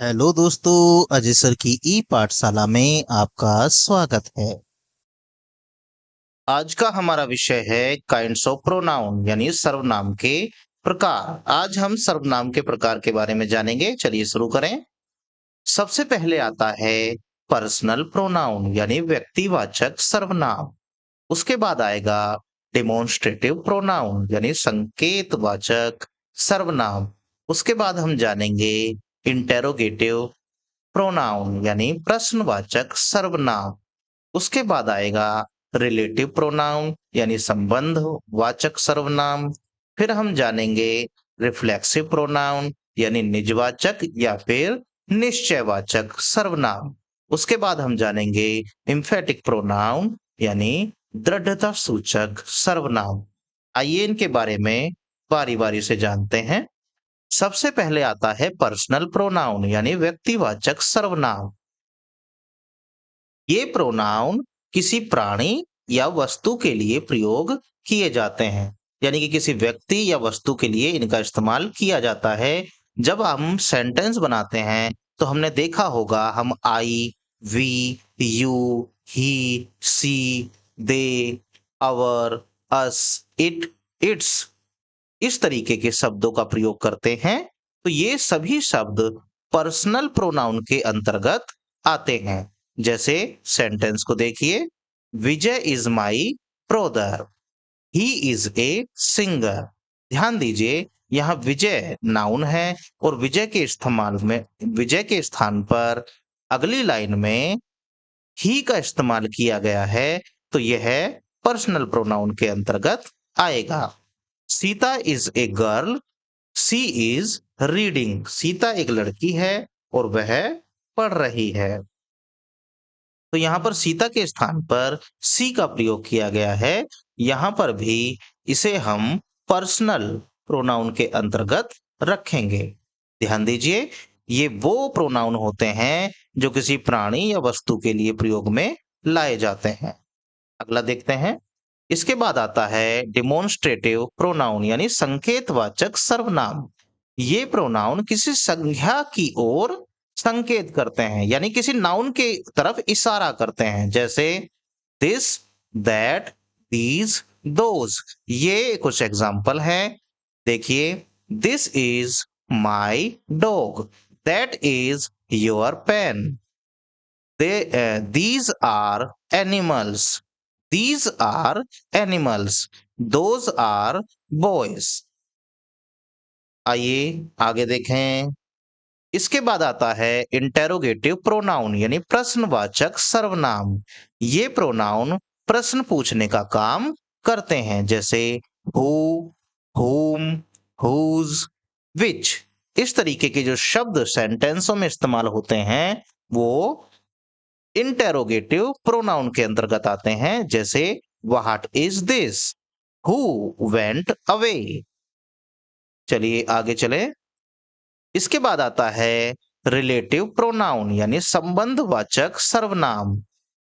Hello दोस्तों, Ajay sir की ई पाठशाला में आपका स्वागत है। आज का हमारा विषय है काइंड्स ऑफ प्रोनाउन यानी सर्वनाम के प्रकार। आज हम सर्वनाम के प्रकार के बारे में जानेंगे। चलिए शुरू करें। सबसे पहले आता है पर्सनल प्रोनाउन यानी व्यक्तिवाचक सर्वनाम। उसके बाद आएगा डेमोन्स्ट्रेटिव प्रोनाउन यानी संकेतवाचक सर्वनाम। उसके बाद हम जानेंगे इंटेरोगेटिव प्रोनाउन यानी प्रश्नवाचक सर्वनाम। उसके बाद आएगा रिलेटिव प्रोनाउन यानी संबंध वाचक सर्वनाम। फिर हम जानेंगे रिफ्लेक्सिव प्रोनाउन यानी निजवाचक या फिर निश्चयवाचक सर्वनाम। उसके बाद हम जानेंगे इम्फेटिक प्रोनाउन यानी दृढ़ता सूचक सर्वनाम। आइए इनके बारे में बारी बारी से जानते हैं। सबसे पहले आता है पर्सनल प्रोनाउन यानी व्यक्तिवाचक सर्वनाम। ये प्रोनाउन किसी प्राणी या वस्तु के लिए प्रयोग किए जाते हैं, यानी कि किसी व्यक्ति या वस्तु के लिए इनका इस्तेमाल किया जाता है। जब हम सेंटेंस बनाते हैं तो हमने देखा होगा, हम I, we, you, he, she, they, our, us, it, its इस तरीके के शब्दों का प्रयोग करते हैं। तो ये सभी शब्द पर्सनल प्रोनाउन के अंतर्गत आते हैं। जैसे सेंटेंस को देखिए, Vijay is my brother, he is a singer. ध्यान दीजिए, यहाँ विजय नाउन है और विजय के स्थान पर अगली लाइन में ही का इस्तेमाल किया गया है, तो यह पर्सनल प्रोनाउन के अंतर्गत आएगा। Sita is a girl, she is reading. Sita एक लड़की है और वह पढ़ रही है। तो यहाँ पर सीता के स्थान पर सी का प्रयोग किया गया है। यहाँ पर भी इसे हम पर्सनल प्रोनाउन के अंतर्गत रखेंगे। ध्यान दीजिए, ये वो प्रोनाउन होते हैं जो किसी प्राणी या वस्तु के लिए प्रयोग में लाए जाते हैं। अगला देखते हैं। इसके बाद आता है डिमोन्स्ट्रेटिव प्रोनाउन यानी संकेतवाचक सर्वनाम। ये प्रोनाउन किसी संज्ञा की ओर संकेत करते हैं, यानी किसी नाउन के तरफ इशारा करते हैं। जैसे दिस, दैट, दीज, दोज। ये कुछ एग्जाम्पल है। देखिए, this is my dog, that is your pen, these are animals, these are animals, those are boys। आइए आगे देखें। इसके बाद आता है इंटेरोगेटिव प्रोनाउन यानी प्रश्नवाचक सर्वनाम। ये प्रोनाउन प्रश्न पूछने का काम करते हैं। जैसे हु, whom, whose, which। इस तरीके के जो शब्द सेंटेंसों में इस्तेमाल होते हैं वो इंटेरोगेटिव प्रोनाउन के अंतर्गत आते हैं। जैसे what is this, who went away. चलिए आगे चले। इसके बाद आता है रिलेटिव प्रोनाउन यानी संबंधवाचक सर्वनाम।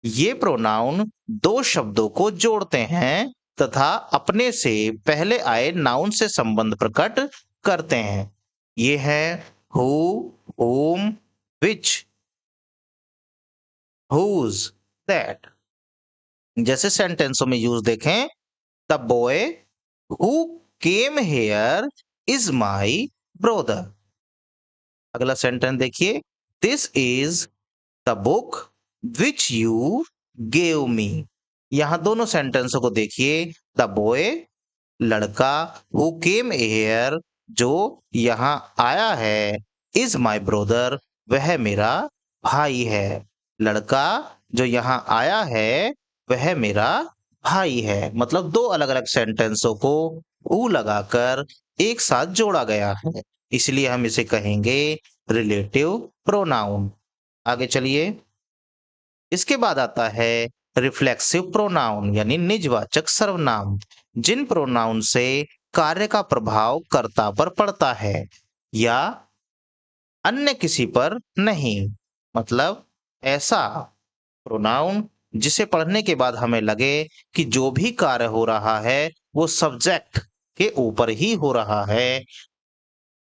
ये प्रोनाउन दो शब्दों को जोड़ते हैं तथा अपने से पहले आए नाउन से संबंध प्रकट करते हैं। ये है who, whom, which, whose, that। जैसे सेंटेंसों में यूज देखें, the boy who came here is my brother. अगला सेंटेंस देखिए, this is the book which you gave me. यहां दोनों सेंटेंसों को देखिए। द बॉय लड़का, हु केम हेयर जो यहाँ आया है, इज माई ब्रदर वह मेरा भाई है। लड़का जो यहाँ आया है वह मेरा भाई है। मतलब दो अलग अलग सेंटेंसों को ऊ लगाकर एक साथ जोड़ा गया है, इसलिए हम इसे कहेंगे रिलेटिव प्रोनाउन। आगे चलिए। इसके बाद आता है रिफ्लेक्सिव प्रोनाउन यानी निजवाचक सर्वनाम। जिन प्रोनाउन से कार्य का प्रभाव कर्ता पर पड़ता है या अन्य किसी पर नहीं। मतलब ऐसा प्रोनाउन जिसे पढ़ने के बाद हमें लगे कि जो भी कार्य हो रहा है वो सब्जेक्ट के ऊपर ही हो रहा है,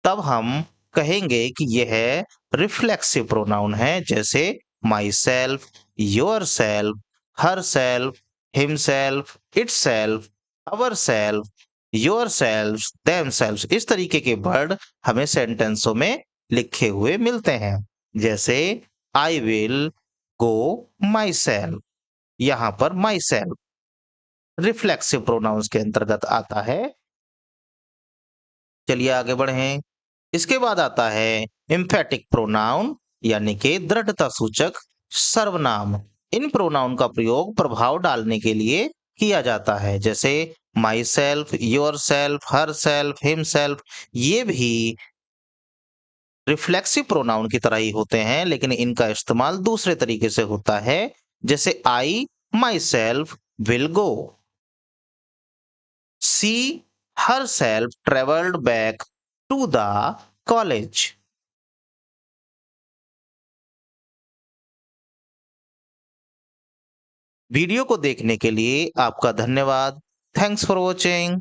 तब हम कहेंगे कि यह रिफ्लेक्सिव प्रोनाउन है, जैसे my self, your self, her self, himself, itself, our self, your self, them self. इस तरीके के वर्ड हमें सेंटेंसों में लिखे हुए मिलते हैं, जैसे I will go my self. यहां पर माई सेल्फ रिफ्लेक्सिव प्रोनाउंस के अंतर्गत आता है। चलिए आगे बढ़ें। इसके बाद आता है एम्फेटिक प्रोनाउन, यानी कि दृढ़ता सूचक सर्वनाम। इन प्रोनाउन का प्रयोग प्रभाव डालने के लिए किया जाता है, जैसे my self, your self, her self, him self. ये भी रिफ्लेक्सिव प्रोनाउन की तरह ही होते हैं, लेकिन इनका इस्तेमाल दूसरे तरीके से होता है, जैसे I myself will go, see herself travelled back to the college. Video को देखने के लिए आपका धन्यवाद। Thanks for watching.